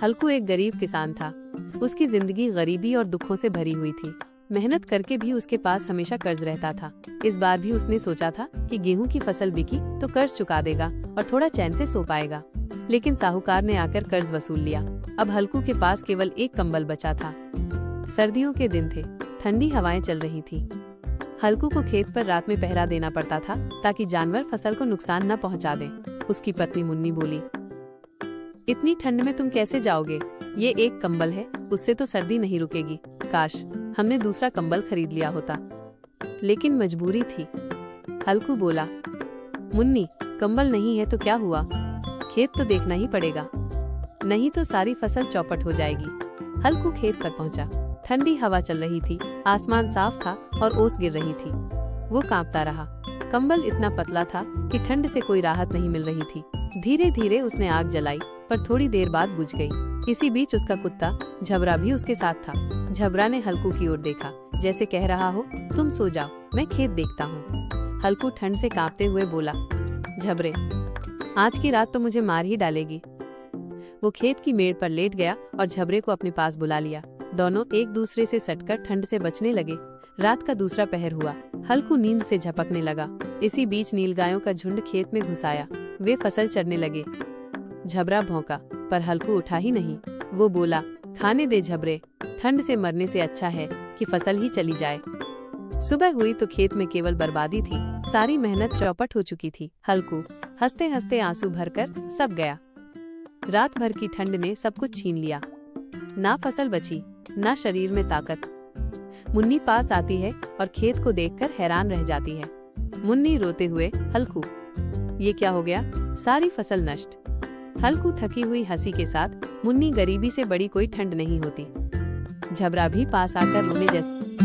हल्कू एक गरीब किसान था। उसकी जिंदगी गरीबी और दुखों से भरी हुई थी। मेहनत करके भी उसके पास हमेशा कर्ज रहता था। इस बार भी उसने सोचा था कि गेहूं की फसल बिकी तो कर्ज चुका देगा और थोड़ा चैन से सो पाएगा, लेकिन साहूकार ने आकर कर्ज वसूल लिया। अब हल्कू के पास केवल एक कंबल बचा था। सर्दियों के दिन थे, ठंडी हवाएं चल रही थी। हल्कू को खेत पर रात में पहरा देना पड़ता था ताकि जानवर फसल को नुकसान न पहुंचा दें। उसकी पत्नी मुन्नी बोली, इतनी ठंड में तुम कैसे जाओगे? ये एक कंबल है, उससे तो सर्दी नहीं रुकेगी। काश हमने दूसरा कंबल खरीद लिया होता, लेकिन मजबूरी थी। हल्कू बोला, मुन्नी, कंबल नहीं है तो क्या हुआ? खेत तो देखना ही पड़ेगा, नहीं तो सारी फसल चौपट हो जाएगी। हल्कू खेत पर पहुंचा। ठंडी हवा चल रही थी, आसमान साफ था और ओस गिर रही थी। वो कांपता रहा। कंबल इतना पतला था कि ठंड से कोई राहत नहीं मिल रही थी। धीरे धीरे उसने आग जलाई, पर थोड़ी देर बाद बुझ गई। इसी बीच उसका कुत्ता झबरा भी उसके साथ था। झबरा ने हल्कू की ओर देखा, जैसे कह रहा हो, तुम सो जाओ, मैं खेत देखता हूँ। हल्कू ठंड से कांपते हुए बोला, झबरे, आज की रात तो मुझे मार ही डालेगी। वो खेत की मेड़ पर लेट गया और झबरे को अपने पास बुला लिया। दोनों एक दूसरे से सटकर ठंड से बचने लगे। रात का दूसरा पहर हुआ। हल्कू नींद से झपकने लगा। इसी बीच नीलगायों का झुंड खेत में घुस आया। वे फसल चरने लगे। झबरा भौंका, पर हल्कू उठा ही नहीं। वो बोला, खाने दे झबरे, ठंड से मरने से अच्छा है कि फसल ही चली जाए। सुबह हुई तो खेत में केवल बर्बादी थी। सारी मेहनत चौपट हो चुकी थी। हल्कू हंसते हंसते आंसू भरकर सब गया। रात भर की ठंड ने सब कुछ छीन लिया। ना फसल बची, ना शरीर में ताकत। मुन्नी पास आती है और खेत को देखकर हैरान रह जाती है। मुन्नी रोते हुए, हल्कू, ये क्या हो गया? सारी फसल नष्ट। हल्कू थकी हुई हंसी के साथ, मुन्नी, गरीबी से बड़ी कोई ठंड नहीं होती। झबरा भी पास आकर रोने जैसे